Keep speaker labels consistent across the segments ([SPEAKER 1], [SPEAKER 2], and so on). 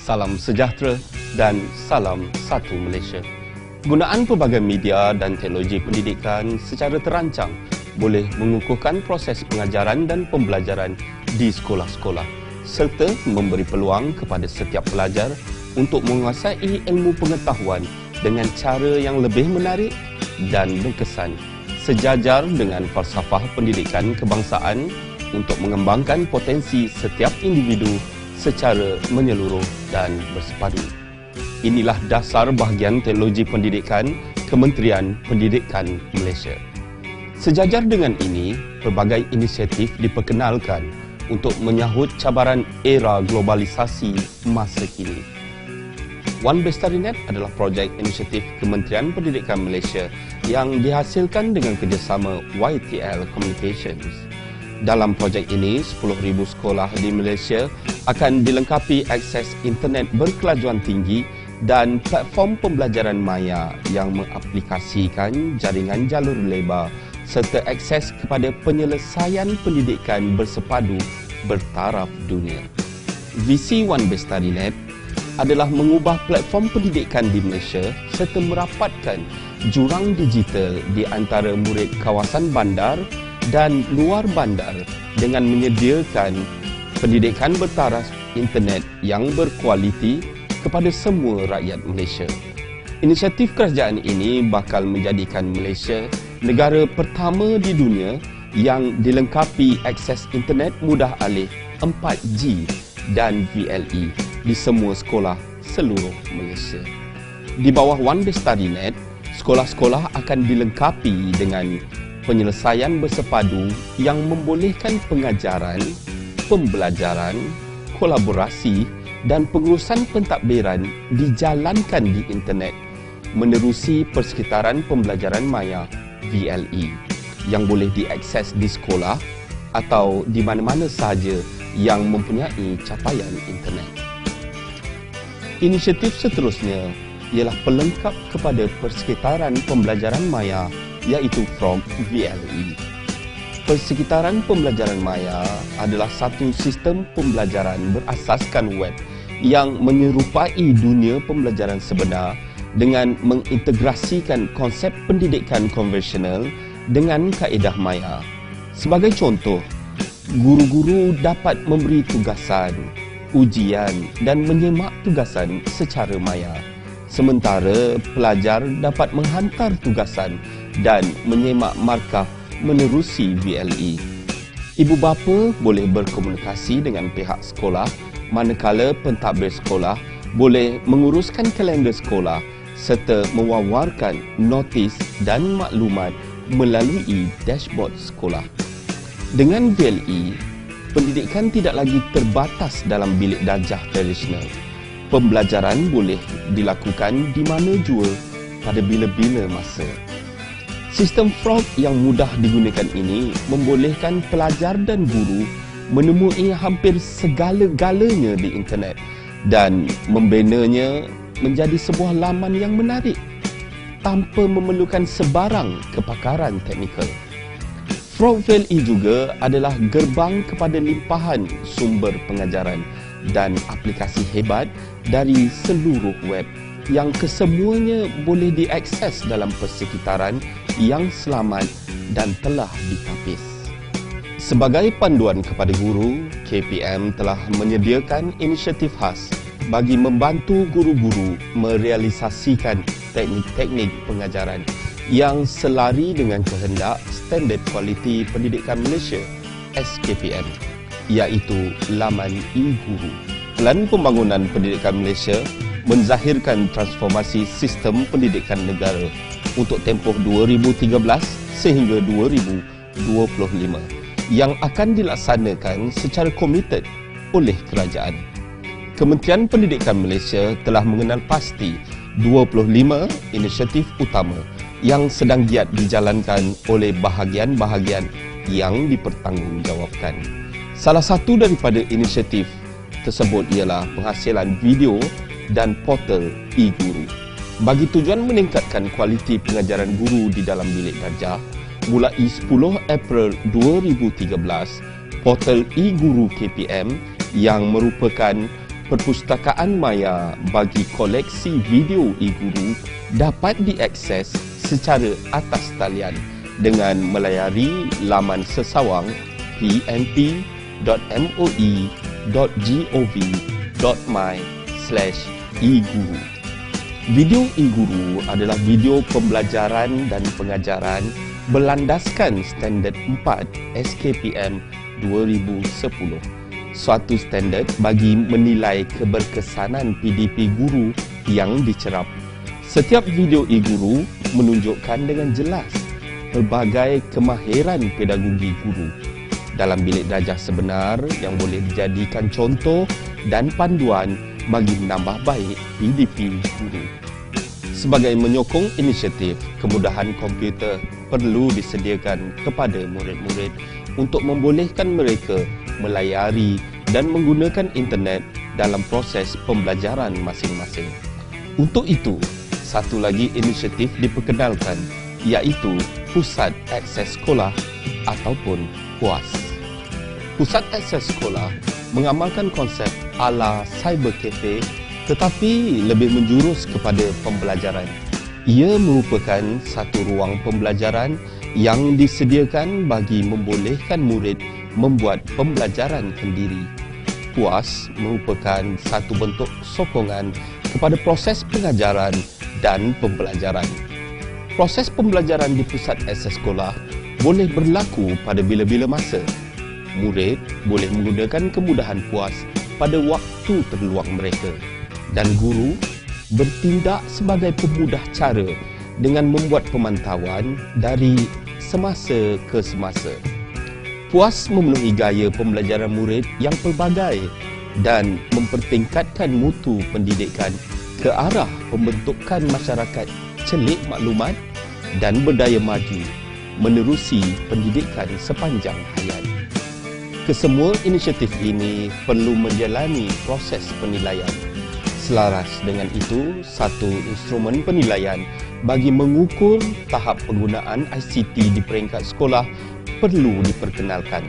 [SPEAKER 1] salam sejahtera dan salam satu Malaysia. Gunaan pelbagai media dan teknologi pendidikan secara terancang boleh mengukuhkan proses pengajaran dan pembelajaran di sekolah-sekolah serta memberi peluang kepada setiap pelajar untuk menguasai ilmu pengetahuan dengan cara yang lebih menarik dan berkesan, sejajar dengan falsafah pendidikan kebangsaan untuk mengembangkan potensi setiap individu secara menyeluruh dan bersepadu. Inilah dasar bahagian teknologi pendidikan Kementerian Pendidikan Malaysia. Sejajar dengan ini, pelbagai inisiatif diperkenalkan untuk menyahut cabaran era globalisasi masa kini. One Bestarinet adalah projek inisiatif Kementerian Pendidikan Malaysia yang dihasilkan dengan kerjasama YTL Communications. Dalam projek ini, 10,000 sekolah di Malaysia akan dilengkapi akses internet berkelajuan tinggi dan platform pembelajaran maya yang mengaplikasikan jaringan jalur lebar serta akses kepada penyelesaian pendidikan bersepadu bertaraf dunia. Visi One Bestarinet adalah mengubah platform pendidikan di Malaysia serta merapatkan jurang digital di antara murid kawasan bandar dan luar bandar dengan menyediakan pendidikan bertaraf internet yang berkualiti kepada semua rakyat Malaysia. Inisiatif kerajaan ini bakal menjadikan Malaysia negara pertama di dunia yang dilengkapi akses internet mudah alih 4G dan VLE di semua sekolah seluruh Malaysia. Di bawah One Bestarinet, sekolah-sekolah akan dilengkapi dengan penyelesaian bersepadu yang membolehkan pengajaran, pembelajaran, kolaborasi dan pengurusan pentadbiran dijalankan di internet menerusi persekitaran pembelajaran maya VLE yang boleh diakses di sekolah atau di mana-mana sahaja yang mempunyai capaian internet. Inisiatif seterusnya ialah pelengkap kepada persekitaran pembelajaran maya iaitu Frog VLE. Persekitaran pembelajaran maya adalah satu sistem pembelajaran berasaskan web yang menyerupai dunia pembelajaran sebenar dengan mengintegrasikan konsep pendidikan konvensional dengan kaedah maya. Sebagai contoh, guru-guru dapat memberi tugasan, ujian dan menyemak tugasan secara maya. Sementara pelajar dapat menghantar tugasan dan menyemak markah menerusi VLE. Ibu bapa boleh berkomunikasi dengan pihak sekolah, manakala pentadbir sekolah boleh menguruskan kalender sekolah serta mewawarkan notis dan maklumat melalui dashboard sekolah. Dengan VLE, pendidikan tidak lagi terbatas dalam bilik darjah tradisional. Pembelajaran boleh dilakukan di mana jua pada bila-bila masa. Sistem Frog yang mudah digunakan ini membolehkan pelajar dan guru menemui hampir segala-galanya di internet dan membinanya menjadi sebuah laman yang menarik tanpa memerlukan sebarang kepakaran teknikal. Frog VLE juga adalah gerbang kepada limpahan sumber pengajaran dan aplikasi hebat dari seluruh web yang kesemuanya boleh diakses dalam persekitaran yang selamat dan telah ditapis. Sebagai panduan kepada guru, KPM telah menyediakan inisiatif khas bagi membantu guru-guru merealisasikan teknik-teknik pengajaran yang selari dengan kehendak Standard Kualiti Pendidikan Malaysia SKPM, iaitu laman e-guru. Pelan Pembangunan Pendidikan Malaysia menzahirkan transformasi sistem pendidikan negara untuk tempoh 2013 sehingga 2025 yang akan dilaksanakan secara komited oleh kerajaan. Kementerian Pendidikan Malaysia telah mengenal pasti 25 inisiatif utama yang sedang giat dijalankan oleh bahagian-bahagian yang dipertanggungjawabkan. Salah satu daripada inisiatif tersebut ialah penghasilan video dan portal e-guru. Bagi tujuan meningkatkan kualiti pengajaran guru di dalam bilik darjah, mulai 10 April 2013, portal e-guru KPM yang merupakan Perpustakaan maya bagi koleksi video e-guru dapat diakses secara atas talian dengan melayari laman sesawang pnp.moi.gov.my/e-guru. Video e-guru adalah video pembelajaran dan pengajaran berlandaskan standard 4 SKPM 2010. Suatu standard bagi menilai keberkesanan PDP guru yang dicerap. Setiap video e-guru menunjukkan dengan jelas pelbagai kemahiran pedagogi guru dalam bilik darjah sebenar yang boleh dijadikan contoh dan panduan bagi menambah baik PDP guru. Sebagai menyokong inisiatif, kemudahan komputer perlu disediakan kepada murid-murid untuk membolehkan mereka melayari dan menggunakan internet dalam proses pembelajaran masing-masing. Untuk itu, satu lagi inisiatif diperkenalkan, iaitu Pusat Akses Sekolah ataupun PUAS. Pusat Akses Sekolah mengamalkan konsep ala cyber cafe tetapi lebih menjurus kepada pembelajaran. Ia merupakan satu ruang pembelajaran yang disediakan bagi membolehkan murid membuat pembelajaran sendiri. PUAS merupakan satu bentuk sokongan kepada proses pengajaran dan pembelajaran. Proses pembelajaran di pusat akses sekolah boleh berlaku pada bila-bila masa. Murid boleh menggunakan kemudahan PUAS pada waktu terluang mereka dan guru bertindak sebagai pemudah cara dengan membuat pemantauan dari semasa ke semasa. PUAS memenuhi gaya pembelajaran murid yang pelbagai dan mempertingkatkan mutu pendidikan ke arah pembentukan masyarakat celik maklumat dan berdaya maju menerusi pendidikan sepanjang hayat. Kesemua inisiatif ini perlu menjalani proses penilaian. Selaras dengan itu, satu instrumen penilaian bagi mengukur tahap penggunaan ICT di peringkat sekolah perlu diperkenalkan.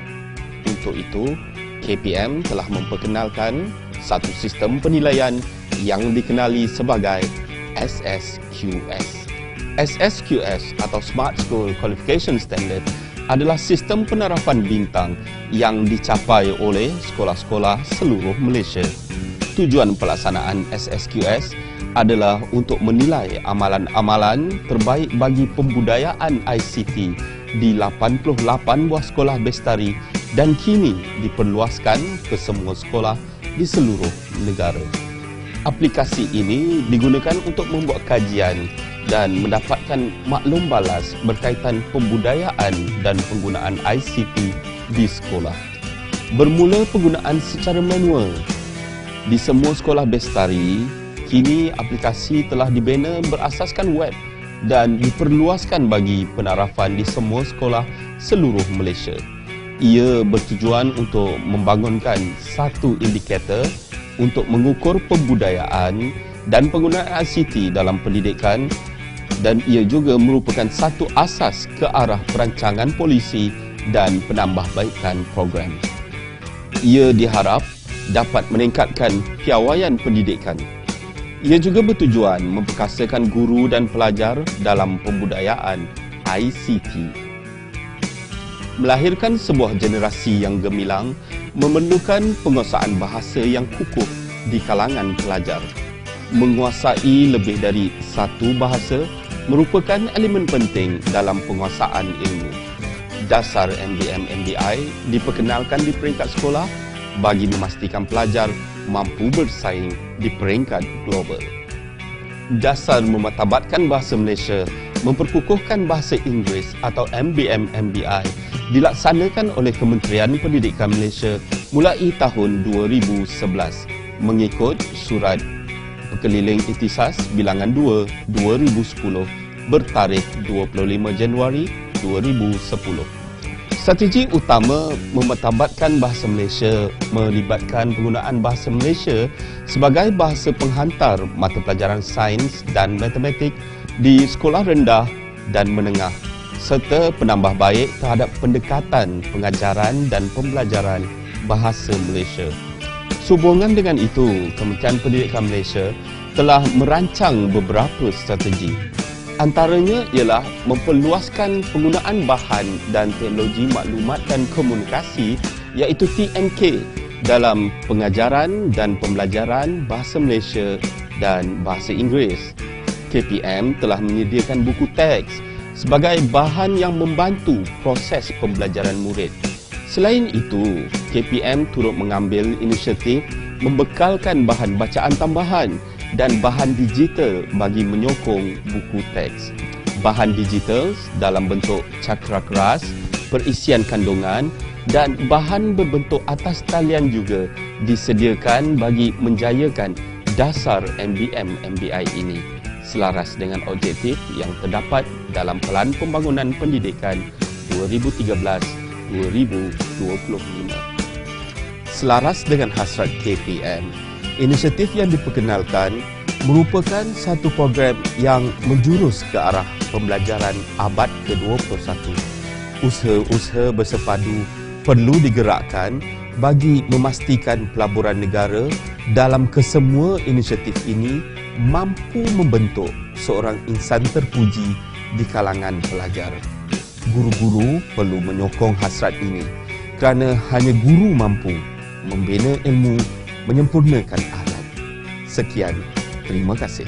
[SPEAKER 1] Untuk itu, KPM telah memperkenalkan satu sistem penilaian yang dikenali sebagai SSQS. SSQS atau Smart School Qualification Standard adalah sistem penerapan bintang yang dicapai oleh sekolah-sekolah seluruh Malaysia. Tujuan pelaksanaan SSQS adalah untuk menilai amalan-amalan terbaik bagi pembudayaan ICT di 88 buah sekolah bestari dan kini diperluaskan ke semua sekolah di seluruh negara. Aplikasi ini digunakan untuk membuat kajian dan mendapatkan maklum balas berkaitan pembudayaan dan penggunaan ICT di sekolah. Bermula penggunaan secara manual di semua sekolah bestari, kini aplikasi telah dibina berasaskan web dan diperluaskan bagi penarafan di semua sekolah seluruh Malaysia. Ia bertujuan untuk membangunkan satu indikator untuk mengukur pembudayaan dan penggunaan ICT dalam pendidikan dan ia juga merupakan satu asas ke arah perancangan polisi dan penambahbaikan program. Ia diharap dapat meningkatkan piawaian pendidikan. Ia juga bertujuan memperkasakan guru dan pelajar dalam pembudayaan ICT. Melahirkan sebuah generasi yang gemilang memerlukan penguasaan bahasa yang kukuh di kalangan pelajar. Menguasai lebih dari satu bahasa merupakan elemen penting dalam penguasaan ilmu. Dasar MBM/MBI diperkenalkan di peringkat sekolah bagi memastikan pelajar mampu bersaing di peringkat global. Dasar memartabatkan bahasa Malaysia memperkukuhkan bahasa Inggeris atau MBM/MBI dilaksanakan oleh Kementerian Pendidikan Malaysia mulai tahun 2011 mengikut Surat Berkeliling Ikhtisas Bilangan 2 2010 bertarikh 25 Januari 2010. Strategi utama memartabatkan bahasa Malaysia melibatkan penggunaan bahasa Malaysia sebagai bahasa penghantar mata pelajaran sains dan matematik di sekolah rendah dan menengah serta penambahbaik terhadap pendekatan pengajaran dan pembelajaran bahasa Malaysia. Sehubungan dengan itu, Kementerian Pendidikan Malaysia telah merancang beberapa strategi. Antaranya ialah memperluaskan penggunaan bahan dan teknologi maklumat dan komunikasi iaitu TMK dalam pengajaran dan pembelajaran Bahasa Malaysia dan Bahasa Inggeris. KPM telah menyediakan buku teks sebagai bahan yang membantu proses pembelajaran murid. Selain itu, KPM turut mengambil inisiatif membekalkan bahan bacaan tambahan dan bahan digital bagi menyokong buku teks. Bahan digital dalam bentuk cakra keras, perisian kandungan dan bahan berbentuk atas talian juga disediakan bagi menjayakan dasar MBM/MBI ini selaras dengan objektif yang terdapat dalam Pelan Pembangunan Pendidikan 2013-2025. Selaras dengan hasrat KPM, inisiatif yang diperkenalkan merupakan satu program yang menjurus ke arah pembelajaran abad ke-21. Usaha-usaha bersepadu perlu digerakkan bagi memastikan pelaburan negara dalam kesemua inisiatif ini mampu membentuk seorang insan terpuji di kalangan pelajar. Guru-guru perlu menyokong hasrat ini kerana hanya guru mampu membina ilmu, menyempurnakan alat. Sekian, terima kasih.